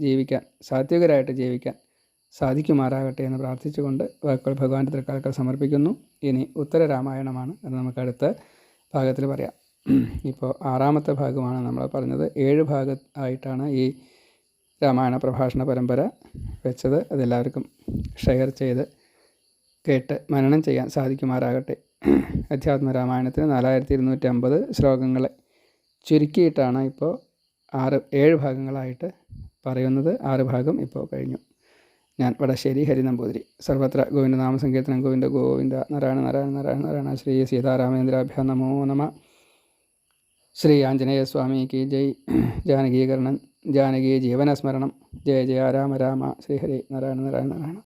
ജീവിക്കാൻ സാധിക്കുമാറാകട്ടെ എന്ന് പ്രാർത്ഥിച്ചുകൊണ്ട് വാക്കുകൾ ഭഗവാന്റെ തൃക്കാൽക്കൽ സമർപ്പിക്കുന്നു. ഇനി ഉത്തരരാമായണമാണ്, അത് നമുക്ക് അടുത്ത ഭാഗത്തിൽ പറയാം. ഇപ്പോൾ 6ാമത്തെ ഭാഗമാണ് നമ്മൾ പറഞ്ഞത്. 7 ഭാഗമായിട്ടാണ് ഈ രാമായണ പ്രഭാഷണ പരമ്പര വെച്ചത്. അതെല്ലാവർക്കും ഷെയർ ചെയ്ത് കേട്ട് മനനം ചെയ്യാൻ സാധിക്കുമാറാകട്ടെ. അധ്യാത്മരാമായണത്തിന് 4250 ശ്ലോകങ്ങളെ ചുരുക്കിയിട്ടാണ് ഇപ്പോൾ 7 ഭാഗങ്ങളായിട്ട് പറയുന്നത്. 6 ഭാഗം ഇപ്പോൾ കഴിഞ്ഞു. ഞാൻ വടശ്ശേരി ഹരി നമ്പൂതിരി. സർവത്ര ഗോവിന്ദ നാമസങ്കീർത്തനം. ഗോവിന്ദ ഗോവിന്ദ. നാരായണ നാരായണ നാരായണ നാരായണ. ശ്രീ സീതാരാമേന്ദ്രാഭ്യ നമോ നമ. ശ്രീ ആഞ്ജനേയ സ്വാമിക്ക് ജയ്. ജാനകീകരണം. ജാനകി ജീവനസ്മരണം. ജയ ജയ രാമ രാമ. ശ്രീഹരി നാരായണ നാരായണ നാരായണ.